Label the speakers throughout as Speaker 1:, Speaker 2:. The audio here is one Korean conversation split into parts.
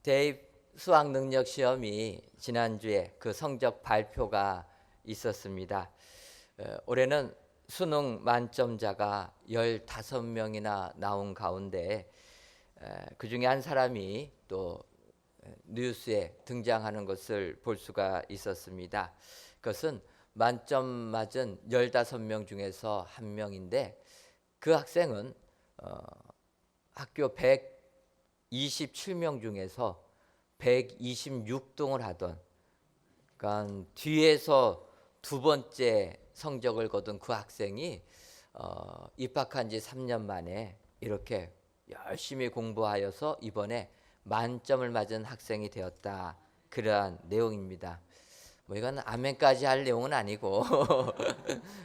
Speaker 1: 대입 수학 능력 시험이 지난주에 그 성적 발표가 있었습니다. 올해는 수능 만점자가 15명이나 나온 가운데 그 중에 한 사람이 또 뉴스에 등장하는 것을 볼 수가 있었습니다. 그것은 만점 맞은 15명 중에서 한 명인데 그 학생은 학교 127명 중에서 126등을 하던, 그러니까 뒤에서 두 번째 성적을 거둔 그 학생이 입학한 지 3년 만에 이렇게 열심히 공부하여서 이번에 만점을 맞은 학생이 되었다. 그러한 내용입니다. 뭐 이건 아멘까지 할 내용은 아니고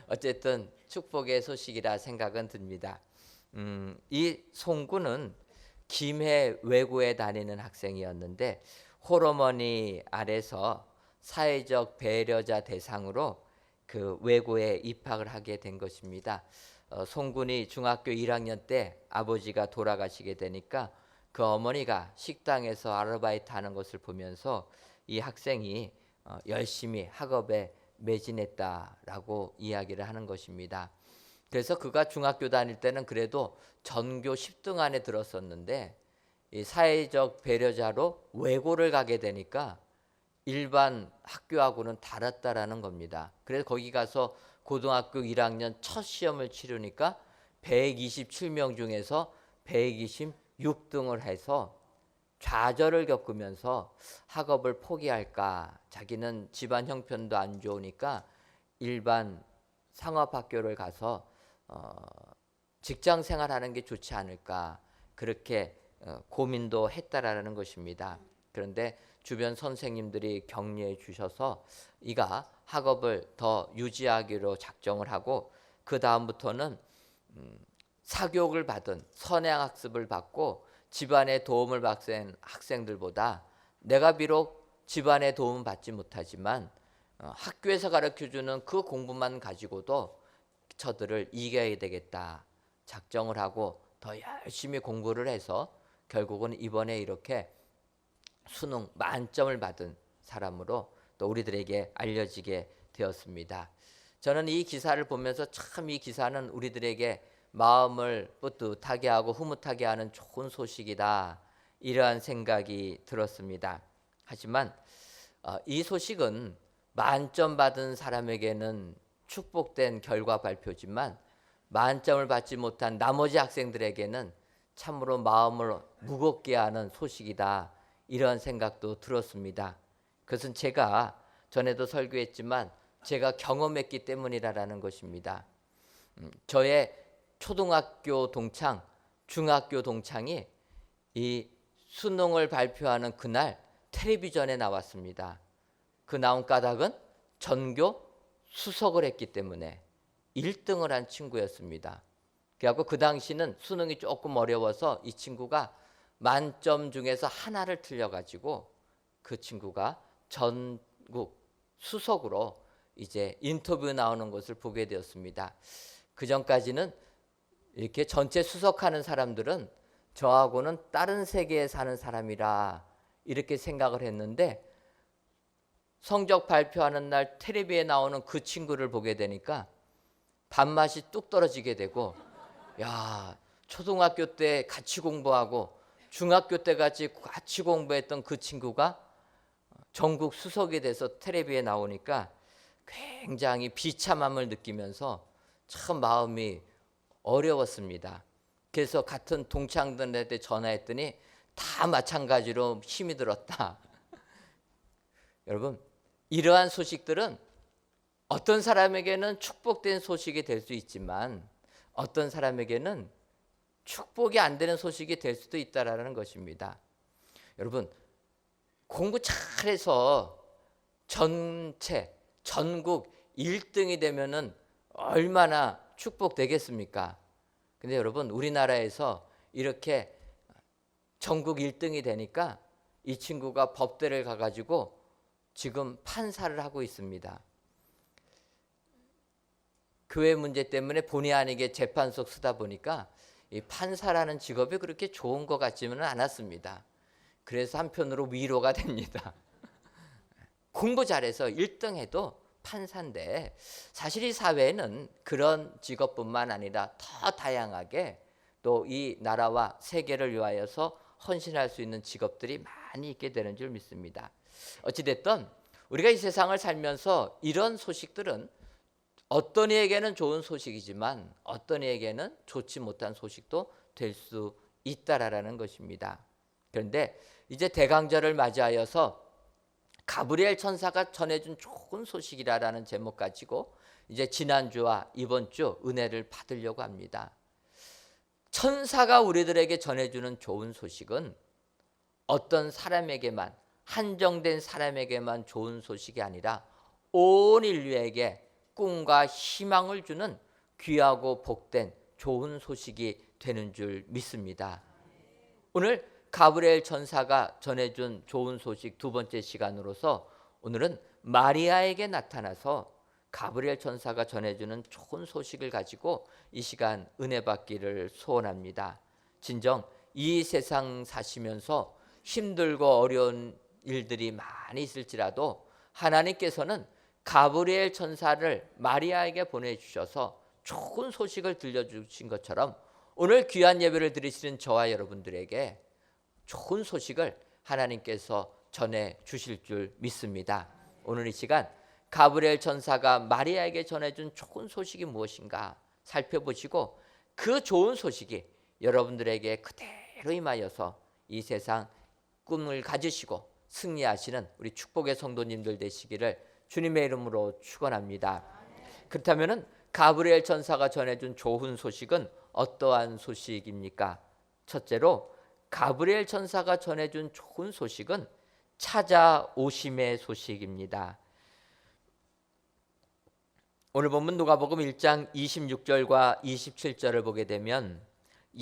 Speaker 1: 어쨌든 축복의 소식이라 생각은 듭니다. 이 송구는 김해 외고에 다니는 학생이었는데 홀어머니 아래서 사회적 배려자 대상으로 그 외고에 입학을 하게 된 것입니다. 송군이 중학교 1학년 때 아버지가 돌아가시게 되니까 그 어머니가 식당에서 아르바이트 하는 것을 보면서 이 학생이 열심히 학업에 매진했다라고 이야기를 하는 것입니다. 그래서 그가 중학교 다닐 때는 그래도 전교 10등 안에 들었었는데 이 사회적 배려자로 외고를 가게 되니까 일반 학교하고는 달랐다라는 겁니다. 그래서 거기 가서 고등학교 1학년 첫 시험을 치르니까 127명 중에서 126등을 해서 좌절을 겪으면서 학업을 포기할까, 자기는 집안 형편도 안 좋으니까 일반 상업학교를 가서 직장 생활하는 게 좋지 않을까, 그렇게 고민도 했다라는 것입니다. 그런데 주변 선생님들이 격려해 주셔서 이가 학업을 더 유지하기로 작정을 하고 그 다음부터는 사교육을 받은 선행학습을 받고 집안의 도움을 받은 학생들보다 내가 비록 집안의 도움을 받지 못하지만 학교에서 가르쳐주는 그 공부만 가지고도 저들을 이겨야 되겠다 작정을 하고 더 열심히 공부를 해서 결국은 이번에 이렇게 수능 만점을 받은 사람으로 또 우리들에게 알려지게 되었습니다. 저는 이 기사를 보면서 참 이 기사는 우리들에게 마음을 뿌듯하게 하고 흐뭇하게 하는 좋은 소식이다, 이러한 생각이 들었습니다. 하지만 이 소식은 만점 받은 사람에게는 축복된 결과 발표지만 만점을 받지 못한 나머지 학생들에게는 참으로 마음을 무겁게 하는 소식이다, 이런 생각도 들었습니다. 그것은 제가 전에도 설교했지만 제가 경험했기 때문이라는 것입니다. 저의 초등학교 동창, 중학교 동창이 이 수능을 발표하는 그날 텔레비전에 나왔습니다. 그 나온 까닭은 전교 수석을 했기 때문에 1등을 한 친구였습니다. 그래갖고 그 당시는 수능이 조금 어려워서 이 친구가 만점 중에서 하나를 틀려가지고 그 친구가 전국 수석으로 이제 인터뷰 나오는 것을 보게 되었습니다. 그 전까지는 이렇게 전체 수석하는 사람들은 저하고는 다른 세계에 사는 사람이라 이렇게 생각을 했는데 성적 발표하는 날 텔레비에 나오는 그 친구를 보게 되니까 밥맛이 뚝 떨어지게 되고, 야, 초등학교 때 같이 공부하고 중학교 때 같이 공부했던 그 친구가 전국 수석이 돼서 텔레비에 나오니까 굉장히 비참함을 느끼면서 참 마음이 어려웠습니다. 그래서 같은 동창들한테 전화했더니 다 마찬가지로 힘이 들었다. 여러분, 이러한 소식들은 어떤 사람에게는 축복된 소식이 될 수 있지만 어떤 사람에게는 축복이 안 되는 소식이 될 수도 있다라는 것입니다. 여러분, 공부 잘해서 전국 1등이 되면은 얼마나 축복되겠습니까? 근데 여러분, 우리나라에서 이렇게 전국 1등이 되니까 이 친구가 법대를 가가지고 지금 판사를 하고 있습니다. 교회 문제 때문에 본의 아니게 재판석 쓰다 보니까 이 판사라는 직업이 그렇게 좋은 것 같지는 않았습니다. 그래서 한편으로 위로가 됩니다. 공부 잘해서 1등 해도 판사인데 사실 이 사회에는 그런 직업뿐만 아니라 더 다양하게 또 이 나라와 세계를 위하여서 헌신할 수 있는 직업들이 많이 있게 되는 줄 믿습니다. 어찌됐든 우리가 이 세상을 살면서 이런 소식들은 어떤 이에게는 좋은 소식이지만 어떤 이에게는 좋지 못한 소식도 될 수 있다라는 것입니다. 그런데 이제 대강절을 맞이하여서 가브리엘 천사가 전해준 좋은 소식이라는 제목 가지고 이제 지난주와 이번 주 은혜를 받으려고 합니다. 천사가 우리들에게 전해주는 좋은 소식은 어떤 사람에게만, 한정된 사람에게만 좋은 소식이 아니라 온 인류에게 꿈과 희망을 주는 귀하고 복된 좋은 소식이 되는 줄 믿습니다. 오늘 가브리엘 천사가 전해준 좋은 소식 두 번째 시간으로서 오늘은 마리아에게 나타나서 가브리엘 천사가 전해주는 좋은 소식을 가지고 이 시간 은혜 받기를 소원합니다. 진정 이 세상 사시면서 힘들고 어려운 일들이 많이 있을지라도 하나님께서는 가브리엘 천사를 마리아에게 보내주셔서 좋은 소식을 들려주신 것처럼 오늘 귀한 예배를 드리시는 저와 여러분들에게 좋은 소식을 하나님께서 전해 주실 줄 믿습니다. 오늘 이 시간 가브리엘 천사가 마리아에게 전해준 좋은 소식이 무엇인가 살펴보시고 그 좋은 소식이 여러분들에게 그대로 임하여서 이 세상 꿈을 가지시고 승리하시는 우리 축복의 성도님들 되시기를 주님의 이름으로 축원합니다. 그렇다면 가브리엘 천사가 전해준 좋은 소식은 어떠한 소식입니까? 첫째로 가브리엘 천사가 전해준 좋은 소식은 찾아오심의 소식입니다. 오늘 본문 누가복음 1장 26절과 27절을 보게 되면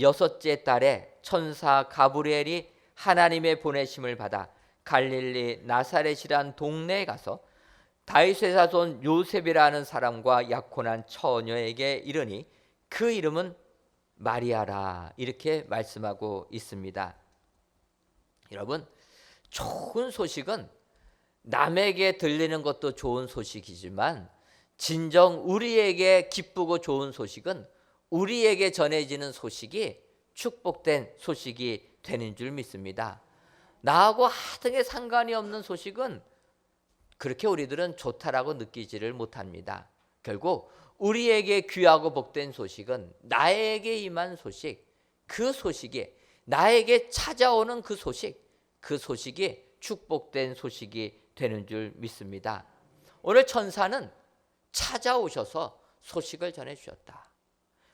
Speaker 1: 여섯째 달에 천사 가브리엘이 하나님의 보내심을 받아 갈릴리 나사렛이란 동네에 가서 다윗의 자손 요셉이라는 사람과 약혼한 처녀에게 이르니 그 이름은 마리아라, 이렇게 말씀하고 있습니다. 여러분, 좋은 소식은 남에게 들리는 것도 좋은 소식이지만 진정 우리에게 기쁘고 좋은 소식은 우리에게 전해지는 소식이 축복된 소식이 되는 줄 믿습니다. 나하고 하등에 상관이 없는 소식은 그렇게 우리들은 좋다라고 느끼지를 못합니다. 결국 우리에게 귀하고 복된 소식은 나에게 임한 소식, 그 소식이 나에게 찾아오는 그 소식이 축복된 소식이 되는 줄 믿습니다. 오늘 천사는 찾아오셔서 소식을 전해주셨다.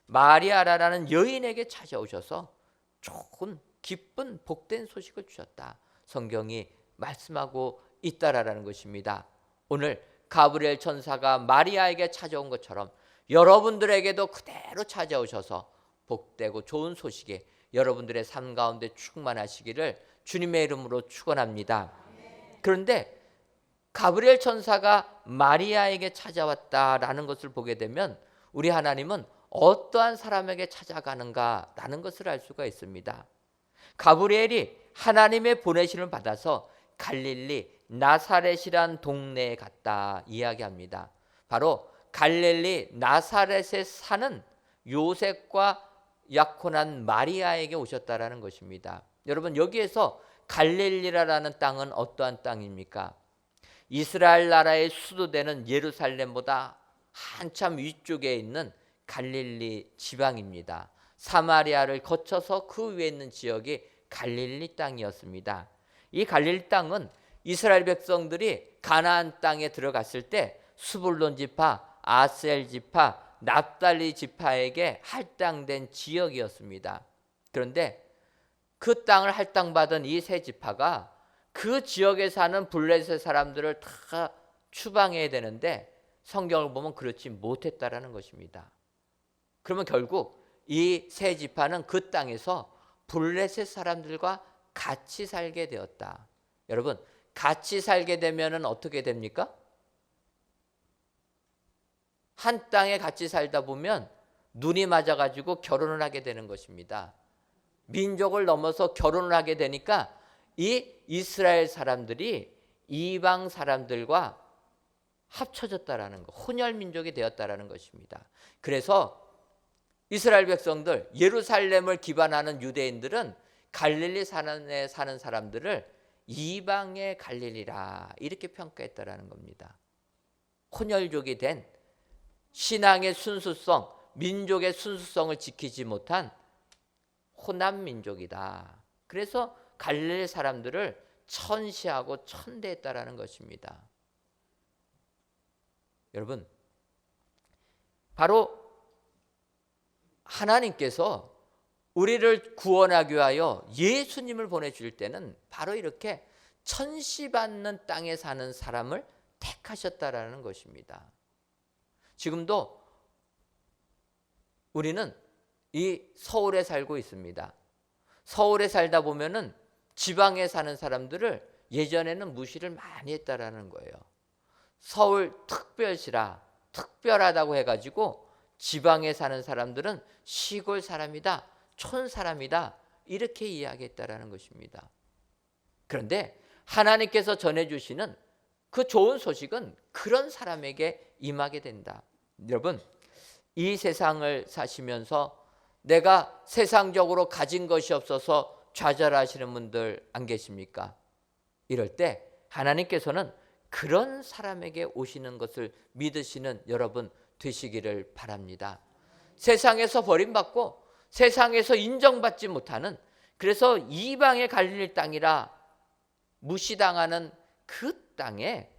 Speaker 1: 마리아라는 여인에게 찾아오셔서 좋은 기쁜 복된 소식을 주셨다. 성경이 말씀하고 있다라는 것입니다. 오늘 가브리엘 천사가 마리아에게 찾아온 것처럼 여러분들에게도 그대로 찾아오셔서 복되고 좋은 소식이 여러분들의 삶 가운데 충만하시기를 주님의 이름으로 축원합니다. 그런데 가브리엘 천사가 마리아에게 찾아왔다라는 것을 보게 되면 우리 하나님은 어떠한 사람에게 찾아가는가라는 것을 알 수가 있습니다. 가브리엘이 하나님의 보내심을 받아서 갈릴리 나사렛이란 동네에 갔다 이야기합니다. 바로 갈릴리 나사렛에 사는 요셉과 약혼한 마리아에게 오셨다라는 것입니다. 여러분, 여기에서 갈릴리라는 땅은 어떠한 땅입니까? 이스라엘 나라의 수도되는 예루살렘보다 한참 위쪽에 있는 갈릴리 지방입니다. 사마리아를 거쳐서 그 위에 있는 지역이 갈릴리 땅이었습니다. 이 갈릴리 땅은 이스라엘 백성들이 가나안 땅에 들어갔을 때 스불론 지파, 아셀 지파, 납달리 지파에게 할당된 지역이었습니다. 그런데 그 땅을 할당받은 이 세 지파가 그 지역에 사는 블레셋 사람들을 다 추방해야 되는데 성경을 보면 그렇지 못했다라는 것입니다. 그러면 결국 이 세 지파는 그 땅에서 블레셋 사람들과 같이 살게 되었다. 여러분, 같이 살게 되면 어떻게 됩니까? 한 땅에 같이 살다 보면 눈이 맞아가지고 결혼을 하게 되는 것입니다. 민족을 넘어서 결혼을 하게 되니까 이 이스라엘 사람들이 이방 사람들과 합쳐졌다라는 것, 혼혈 민족이 되었다라는 것입니다. 그래서 이스라엘 백성들, 예루살렘을 기반하는 유대인들은 갈릴리 산에 사는 사람들을 이방의 갈릴리라 이렇게 평가했다라는 겁니다. 혼혈족이 된 신앙의 순수성, 민족의 순수성을 지키지 못한 호남 민족이다. 그래서 갈릴리 사람들을 천시하고 천대했다라는 것입니다. 여러분, 바로 하나님께서 우리를 구원하기 위하여 예수님을 보내줄 때는 바로 이렇게 천시받는 땅에 사는 사람을 택하셨다라는 것입니다. 지금도 우리는 이 서울에 살고 있습니다. 서울에 살다 보면은 지방에 사는 사람들을 예전에는 무시를 많이 했다라는 거예요. 서울 특별시라, 특별하다고 해가지고 지방에 사는 사람들은 시골 사람이다, 촌 사람이다 이렇게 이야기했다라는 것입니다. 그런데 하나님께서 전해주시는 그 좋은 소식은 그런 사람에게 임하게 된다. 여러분, 이 세상을 사시면서 내가 세상적으로 가진 것이 없어서 좌절하시는 분들 안 계십니까? 이럴 때 하나님께서는 그런 사람에게 오시는 것을 믿으시는 여러분 되시기를 바랍니다. 세상에서 버림받고 세상에서 인정받지 못하는, 그래서 이방의 갈릴리 땅이라 무시당하는 그 땅에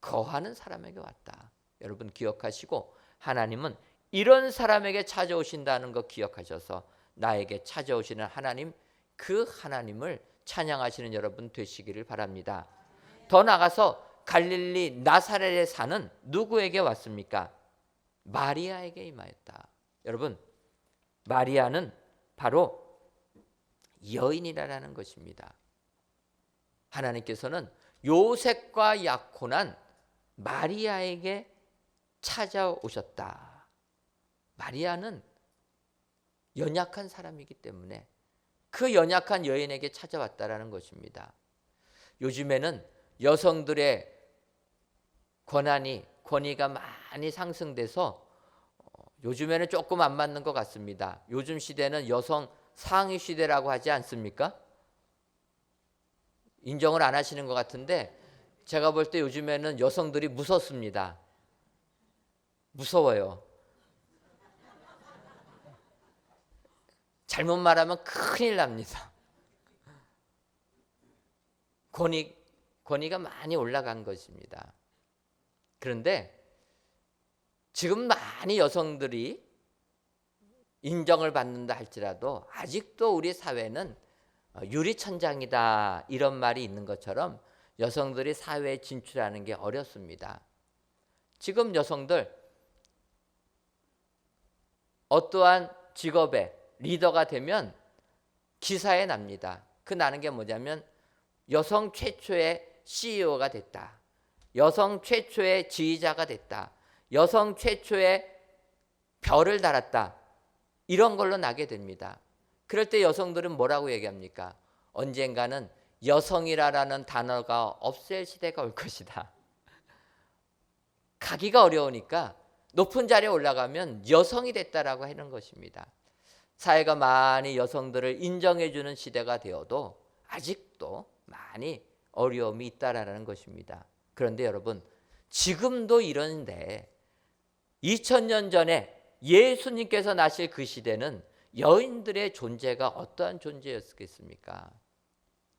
Speaker 1: 거하는 사람에게 왔다. 여러분 기억하시고, 하나님은 이런 사람에게 찾아오신다는 거 기억하셔서 나에게 찾아오시는 하나님, 그 하나님을 찬양하시는 여러분 되시기를 바랍니다. 더 나아가서 갈릴리 나사렛에 사는 누구에게 왔습니까? 마리아에게 임하였다. 여러분, 마리아는 바로 여인이라는 것입니다. 하나님께서는 요셉과 약혼한 마리아에게 찾아오셨다. 마리아는 연약한 사람이기 때문에 그 연약한 여인에게 찾아왔다라는 것입니다. 요즘에는 여성들의 권위가 많이 상승돼서 요즘에는 조금 안 맞는 것 같습니다. 요즘 시대는 여성 상위 시대라고 하지 않습니까? 인정을 안 하시는 것 같은데 제가 볼 때 요즘에는 여성들이 무섭습니다. 무서워요. 잘못 말하면 큰일 납니다. 권위가 많이 올라간 것입니다. 그런데 지금 많이 여성들이 인정을 받는다 할지라도 아직도 우리 사회는 유리천장이다 이런 말이 있는 것처럼 여성들이 사회에 진출하는 게 어렵습니다. 지금 여성들 어떠한 직업의 리더가 되면 기사에 납니다. 그 나는 게 뭐냐면 여성 최초의 CEO가 됐다. 여성 최초의 지휘자가 됐다. 여성 최초의 별을 달았다. 이런 걸로 나게 됩니다. 그럴 때 여성들은 뭐라고 얘기합니까? 언젠가는 여성이라는 단어가 없을 시대가 올 것이다. 가기가 어려우니까 높은 자리에 올라가면 여성이 됐다라고 하는 것입니다. 사회가 많이 여성들을 인정해주는 시대가 되어도 아직도 많이 어려움이 있다라는 것입니다. 그런데 여러분, 지금도 이런데 2000년 전에 예수님께서 나실 그 시대는 여인들의 존재가 어떠한 존재였겠습니까?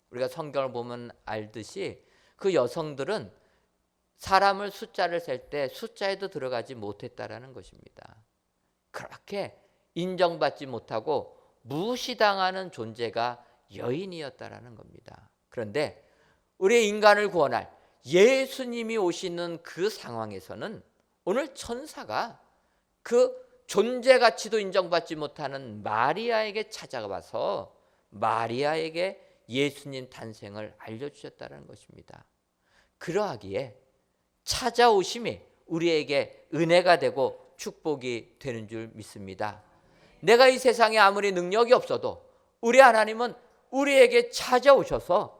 Speaker 1: 우리가 성경을 보면 알듯이 그 여성들은 사람을 숫자를 셀 때 숫자에도 들어가지 못했다라는 것입니다. 그렇게 인정받지 못하고 무시당하는 존재가 여인이었다라는 겁니다. 그런데 우리 인간을 구원할 예수님이 오시는 그 상황에서는 오늘 천사가 그 존재 가치도 인정받지 못하는 마리아에게 찾아가서 마리아에게 예수님 탄생을 알려주셨다는 것입니다. 그러하기에 찾아오심이 우리에게 은혜가 되고 축복이 되는 줄 믿습니다. 내가 이 세상에 아무리 능력이 없어도 우리 하나님은 우리에게 찾아오셔서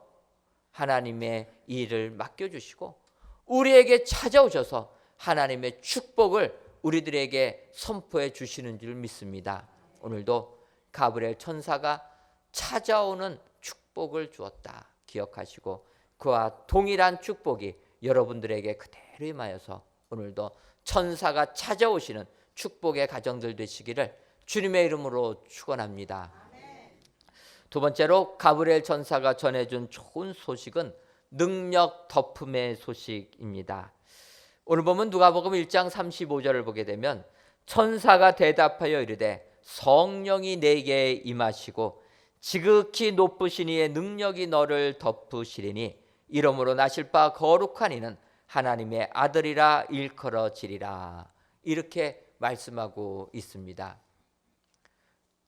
Speaker 1: 하나님의 일을 맡겨주시고 우리에게 찾아오셔서 하나님의 축복을 우리들에게 선포해 주시는 줄 믿습니다. 오늘도 가브리엘 천사가 찾아오는 축복을 주었다 기억하시고 그와 동일한 축복이 여러분들에게 그대로 임하여서 오늘도 천사가 찾아오시는 축복의 가정들 되시기를 주님의 이름으로 축원합니다. 두 번째로 가브리엘 천사가 전해준 좋은 소식은 능력 덮음의 소식입니다. 오늘 보면 누가복음 1장 35절을 보게 되면 천사가 대답하여 이르되 성령이 내게 임하시고 지극히 높으신 이의 능력이 너를 덮으시리니 이러므로 나실 바 거룩한 이는 하나님의 아들이라 일컬어지리라. 이렇게 말씀하고 있습니다.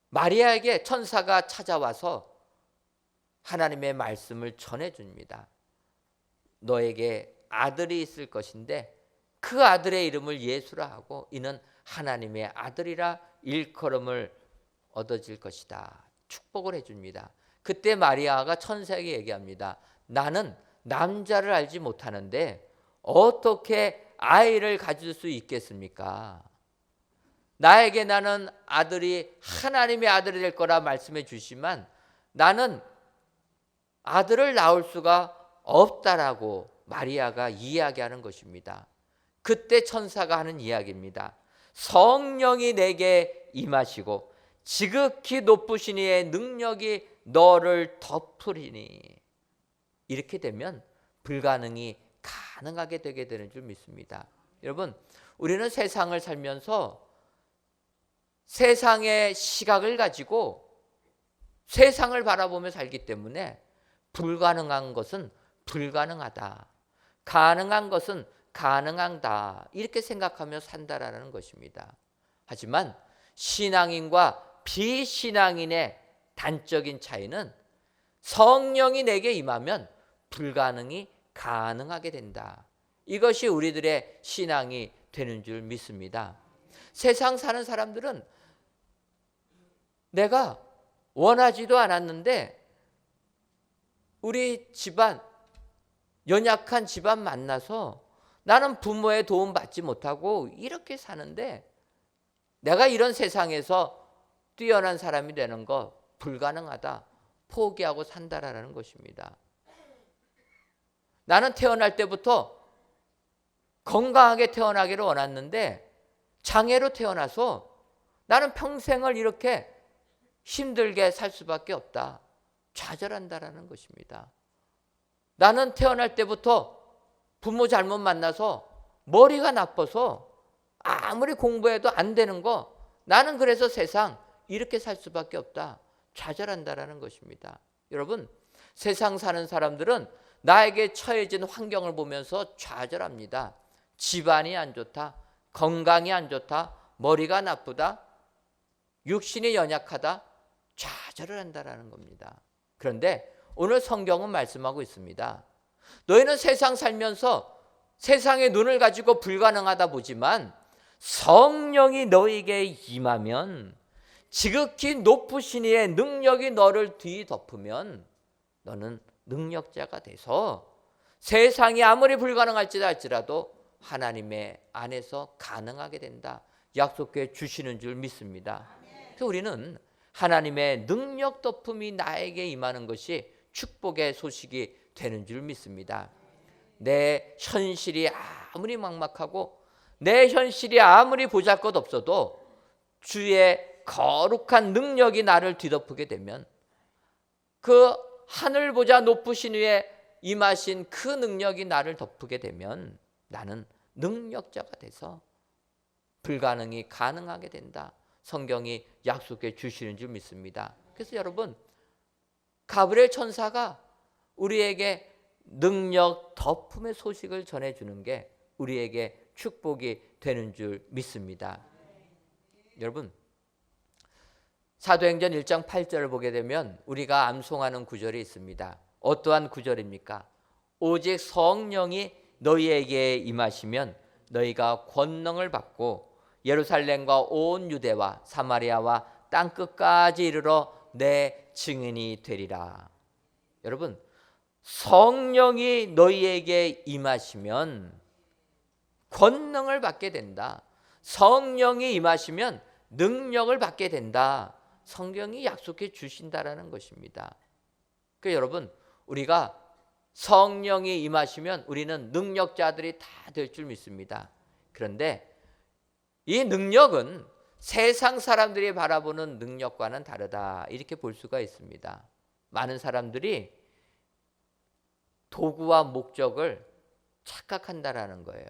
Speaker 1: 마리아에게 천사가 찾아와서 하나님의 말씀을 전해줍니다. 너에게 아들이 있을 것인데 그 아들의 이름을 예수라 하고 이는 하나님의 아들이라 일컬음을 얻어질 것이다. 축복을 해줍니다. 그때 마리아가 천사에게 얘기합니다. 나는 남자를 알지 못하는데 어떻게 아이를 가질 수 있겠습니까? 나에게 나는 아들이 하나님의 아들이 될 거라 말씀해 주시지만 나는 아들을 낳을 수가 없다라고 마리아가 이야기하는 것입니다. 그때 천사가 하는 이야기입니다. 성령이 내게 임하시고 지극히 높으신 이의 능력이 너를 덮으리니 이렇게 되면 불가능이 가능하게 되게 되는 줄 믿습니다. 여러분, 우리는 세상을 살면서 세상의 시각을 가지고 세상을 바라보며 살기 때문에 불가능한 것은 불가능하다, 가능한 것은 가능하다 이렇게 생각하며 산다라는 것입니다. 하지만 신앙인과 비신앙인의 단적인 차이는 성령이 내게 임하면 불가능이 가능하게 된다. 이것이 우리들의 신앙이 되는 줄 믿습니다. 세상 사는 사람들은 내가 원하지도 않았는데 우리 집안, 연약한 집안 만나서 나는 부모의 도움 받지 못하고 이렇게 사는데 내가 이런 세상에서 뛰어난 사람이 되는 거 불가능하다. 포기하고 산다라는 것입니다. 나는 태어날 때부터 건강하게 태어나기를 원했는데 장애로 태어나서 나는 평생을 이렇게 힘들게 살 수밖에 없다. 좌절한다라는 것입니다. 나는 태어날 때부터 부모 잘못 만나서 머리가 나빠서 아무리 공부해도 안 되는 거 나는 그래서 세상 이렇게 살 수밖에 없다. 좌절한다라는 것입니다. 여러분, 세상 사는 사람들은 나에게 처해진 환경을 보면서 좌절합니다. 집안이 안 좋다, 건강이 안 좋다, 머리가 나쁘다, 육신이 연약하다, 좌절을 한다라는 겁니다. 그런데 오늘 성경은 말씀하고 있습니다. 너희는 세상 살면서 세상의 눈을 가지고 불가능하다 보지만 성령이 너에게 임하면 지극히 높으신 이의 능력이 너를 뒤덮으면 너는 능력자가 돼서 세상이 아무리 불가능할지라 할지라도 하나님의 안에서 가능하게 된다. 약속해 주시는 줄 믿습니다. 그래서 우리는 하나님의 능력 덮음이 나에게 임하는 것이 축복의 소식이 되는 줄 믿습니다. 내 현실이 아무리 막막하고 내 현실이 아무리 보잘것없어도 주의 거룩한 능력이 나를 뒤덮게 되면 그 하늘보다 높으신 위에 임하신 그 능력이 나를 덮게 되면 나는 능력자가 돼서 불가능이 가능하게 된다. 성경이 약속해 주시는 줄 믿습니다. 그래서 여러분, 가브리엘 천사가 우리에게 능력 덮음의 소식을 전해주는 게 우리에게 축복이 되는 줄 믿습니다. 여러분, 사도행전 1장 8절을 보게 되면 우리가 암송하는 구절이 있습니다. 어떠한 구절입니까? 오직 성령이 너희에게 임하시면 너희가 권능을 받고 예루살렘과 온 유대와 사마리아와 땅끝까지 이르러 내 증인이 되리라. 여러분, 성령이 너희에게 임하시면 권능을 받게 된다. 성령이 임하시면 능력을 받게 된다. 성경이 약속해 주신다라는 것입니다. 그러니까 여러분, 우리가 성령이 임하시면 우리는 능력자들이 다 될 줄 믿습니다. 그런데 이 능력은 세상 사람들이 바라보는 능력과는 다르다, 이렇게 볼 수가 있습니다. 많은 사람들이 도구와 목적을 착각한다라는 거예요.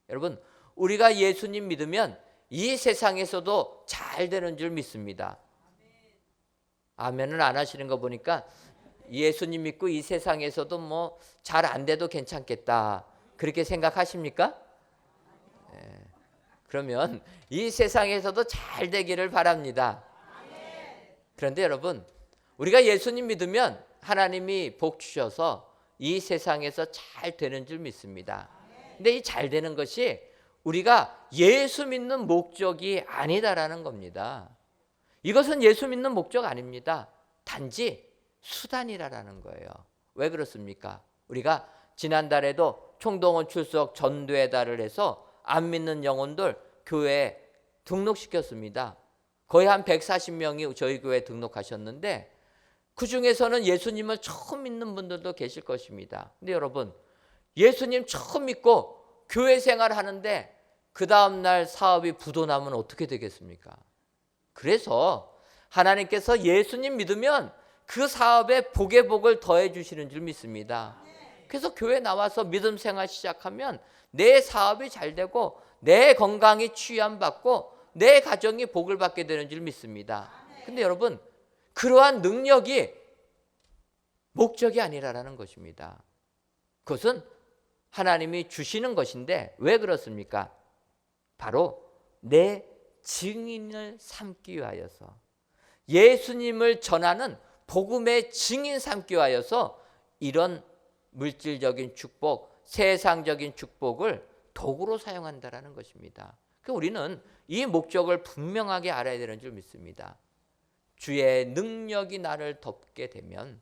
Speaker 1: 여러분, 우리가 예수님 믿으면 이 세상에서도 잘 되는 줄 믿습니다. 아멘은 안 하시는 거 보니까 예수님 믿고 이 세상에서도 뭐 잘 안 돼도 괜찮겠다, 그렇게 생각하십니까? 그러면 이 세상에서도 잘 되기를 바랍니다. 그런데 여러분, 우리가 예수님 믿으면 하나님이 복 주셔서 이 세상에서 잘 되는 줄 믿습니다. 근데 이 잘 되는 것이 우리가 예수 믿는 목적이 아니다라는 겁니다. 이것은 예수 믿는 목적 아닙니다. 단지 수단이라는 거예요. 왜 그렇습니까? 우리가 지난달에도 총동원 출석 전도회다를 해서 안 믿는 영혼들 교회에 등록시켰습니다. 거의 한 140명이 저희 교회에 등록하셨는데 그 중에서는 예수님을 처음 믿는 분들도 계실 것입니다. 근데 여러분, 예수님 처음 믿고 교회 생활하는데 그 다음날 사업이 부도나면 어떻게 되겠습니까? 그래서 하나님께서 예수님 믿으면 그 사업에 복의 복을 더해 주시는 줄 믿습니다. 그래서 교회 나와서 믿음 생활 시작하면 내 사업이 잘 되고 내 건강이 취함받고 내 가정이 복을 받게 되는 줄 믿습니다. 근데 여러분, 그러한 능력이 목적이 아니라는 것입니다. 그것은 하나님이 주시는 것인데 왜 그렇습니까? 바로 내 증인을 삼기 위하여서, 예수님을 전하는 복음의 증인 삼기 위하여서 이런 물질적인 축복, 세상적인 축복을 도구로 사용한다라는 것입니다. 그러니까 우리는 이 목적을 분명하게 알아야 되는 줄 믿습니다. 주의 능력이 나를 덮게 되면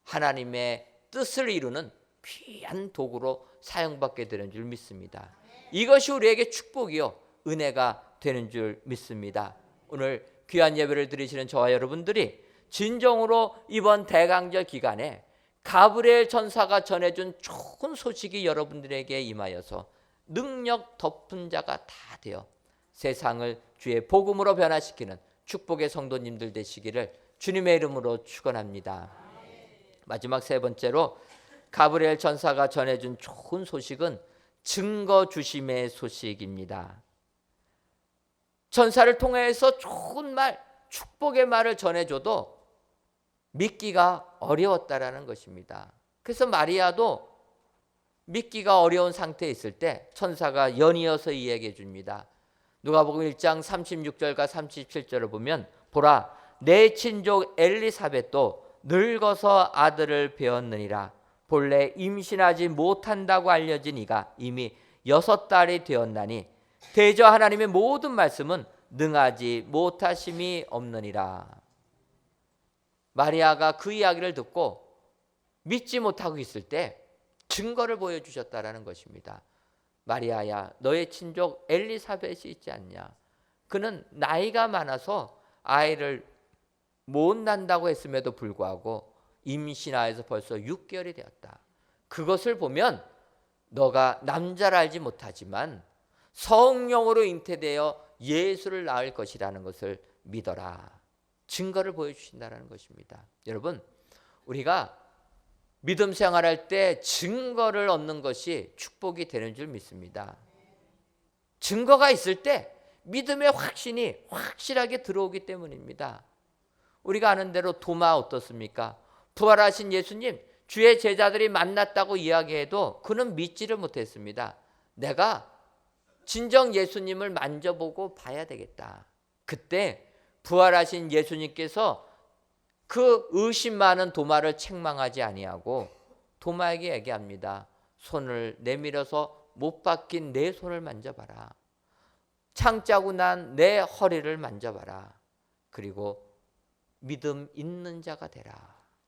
Speaker 1: 하나님의 뜻을 이루는 귀한 도구로 사용받게 되는 줄 믿습니다. 이것이 우리에게 축복이요 은혜가 되는 줄 믿습니다. 오늘 귀한 예배를 드리시는 저와 여러분들이 진정으로 이번 대강절 기간에 가브리엘 천사가 전해준 좋은 소식이 여러분들에게 임하여서 능력 덮은 자가 다 되어 세상을 주의 복음으로 변화시키는 축복의 성도님들 되시기를 주님의 이름으로 축원합니다. 마지막 세 번째로 가브리엘 천사가 전해준 좋은 소식은 증거 주심의 소식입니다. 천사를 통해서 좋은 말, 축복의 말을 전해줘도 믿기가 어려웠다라는 것입니다. 그래서 마리아도 믿기가 어려운 상태에 있을 때 천사가 연이어서 이야기해 줍니다. 누가복음 1장 36절과 37절을 보면 보라, 내 친족 엘리사벳도 늙어서 아들을 배었느니라. 본래 임신하지 못한다고 알려진 이가 이미 6달이 되었나니 대저 하나님의 모든 말씀은 능하지 못하심이 없느니라. 마리아가 그 이야기를 듣고 믿지 못하고 있을 때 증거를 보여주셨다라는 것입니다. 마리아야, 너의 친족 엘리사벳이 있지 않냐? 그는 나이가 많아서 아이를 못 낳는다고 했음에도 불구하고 임신하여서 벌써 6개월이 되었다. 그것을 보면 너가 남자를 알지 못하지만 성령으로 잉태되어 예수를 낳을 것이라는 것을 믿어라. 증거를 보여주신다는 것입니다. 여러분, 우리가 믿음 생활할 때 증거를 얻는 것이 축복이 되는 줄 믿습니다. 증거가 있을 때 믿음의 확신이 확실하게 들어오기 때문입니다. 우리가 아는 대로 도마 어떻습니까? 부활하신 예수님, 주의 제자들이 만났다고 이야기해도 그는 믿지를 못했습니다. 내가 진정 예수님을 만져보고 봐야 되겠다. 그때 부활하신 예수님께서 그 의심 많은 도마를 책망하지 아니하고 도마에게 얘기합니다. 손을 내밀어서 못 박힌 내 손을 만져봐라. 창자고 난 내 허리를 만져봐라. 그리고 믿음 있는 자가 되라.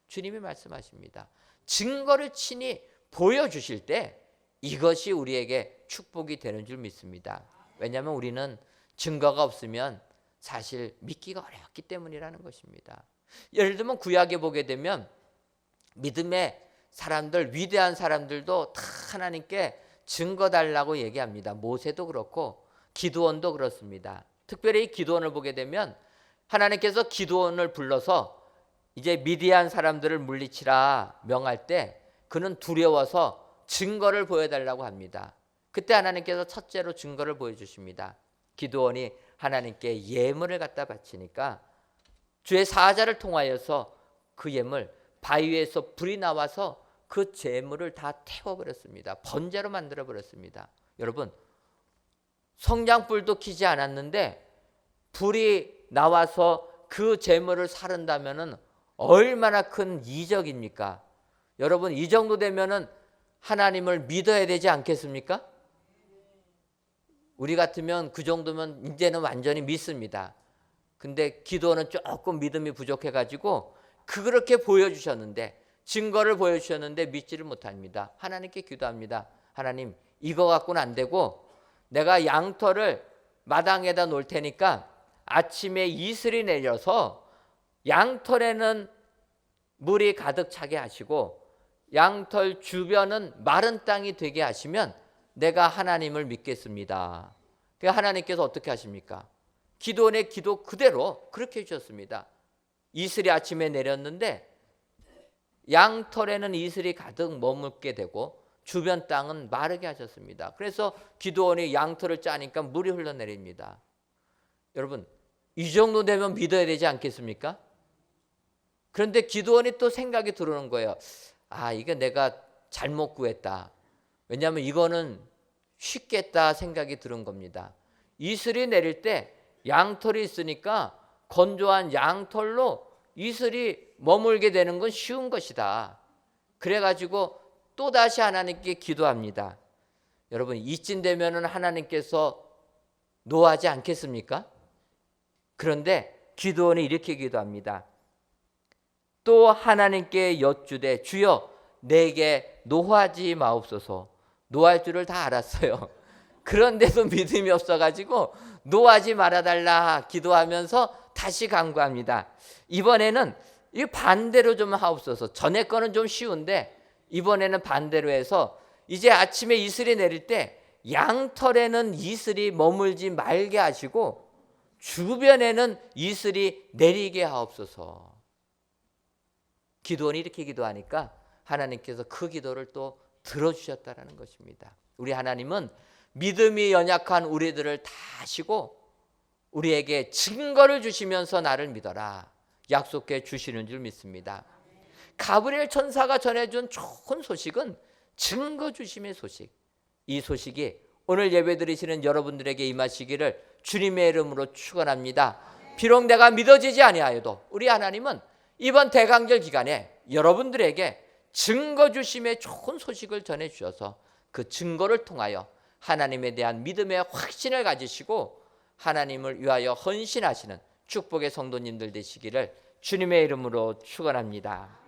Speaker 1: 주님이 말씀하십니다. 증거를 친히 보여주실 때 이것이 우리에게 축복이 되는 줄 믿습니다. 왜냐하면 우리는 증거가 없으면 사실 믿기가 어렵기 때문이라는 것입니다. 예를 들면 구약에 보게 되면 믿음의 사람들, 위대한 사람들도 다 하나님께 증거 달라고 얘기합니다. 모세도 그렇고 기드온도 그렇습니다. 특별히 기드온을 보게 되면 하나님께서 기드온을 불러서 이제 미디안 사람들을 물리치라 명할 때 그는 두려워서 증거를 보여달라고 합니다. 그때 하나님께서 첫째로 증거를 보여주십니다. 기드온이 하나님께 예물을 갖다 바치니까 주의 사자를 통하여서 그 예물 바위에서 불이 나와서 그 재물을 다 태워버렸습니다. 번제로 만들어버렸습니다. 여러분, 성냥불도 켜지 않았는데 불이 나와서 그 재물을 사른다면 얼마나 큰 이적입니까? 여러분, 이 정도 되면은 하나님을 믿어야 되지 않겠습니까? 우리 같으면 그 정도면 이제는 완전히 믿습니다. 근데 기도는 조금 믿음이 부족해가지고 그렇게 보여주셨는데, 증거를 보여주셨는데 믿지를 못합니다. 하나님께 기도합니다. 하나님, 이거 갖고는 안 되고 내가 양털을 마당에다 놓을 테니까 아침에 이슬이 내려서 양털에는 물이 가득 차게 하시고 양털 주변은 마른 땅이 되게 하시면 내가 하나님을 믿겠습니다. 하나님께서 어떻게 하십니까? 기도원의 기도 그대로 그렇게 해주셨습니다. 이슬이 아침에 내렸는데 양털에는 이슬이 가득 머물게 되고 주변 땅은 마르게 하셨습니다. 그래서 기도원이 양털을 짜니까 물이 흘러내립니다. 여러분, 이 정도 되면 믿어야 되지 않겠습니까? 그런데 기도원이 또 생각이 들어오는 거예요. 아, 이게 내가 잘못 구했다. 왜냐하면 이거는 쉽겠다 생각이 드는 겁니다. 이슬이 내릴 때 양털이 있으니까 건조한 양털로 이슬이 머물게 되는 건 쉬운 것이다. 그래가지고 또다시 하나님께 기도합니다. 여러분, 이쯤 되면은 하나님께서 노하지 않겠습니까? 그런데 기도원이 이렇게 기도합니다. 또 하나님께 여쭈되 주여 내게 노하지 마옵소서. 노할 줄을 다 알았어요. 그런데도 믿음이 없어가지고 노하지 말아달라 기도하면서 다시 간구합니다. 이번에는 이 반대로 좀 하옵소서. 전에 거는 좀 쉬운데 이번에는 반대로 해서 이제 아침에 이슬이 내릴 때 양털에는 이슬이 머물지 말게 하시고 주변에는 이슬이 내리게 하옵소서. 기도원이 이렇게 기도하니까 하나님께서 그 기도를 또 들어주셨다는 것입니다. 우리 하나님은 믿음이 연약한 우리들을 다 아시고 우리에게 증거를 주시면서 나를 믿어라 약속해 주시는 줄 믿습니다. 가브리엘 천사가 전해준 좋은 소식은 증거 주심의 소식. 이 소식이 오늘 예배드리시는 여러분들에게 임하시기를 주님의 이름으로 축원합니다. 비록 내가 믿어지지 아니하여도 우리 하나님은 이번 대강절 기간에 여러분들에게 증거 주심의 좋은 소식을 전해주셔서 그 증거를 통하여 하나님에 대한 믿음의 확신을 가지시고 하나님을 위하여 헌신하시는 축복의 성도님들 되시기를 주님의 이름으로 축원합니다.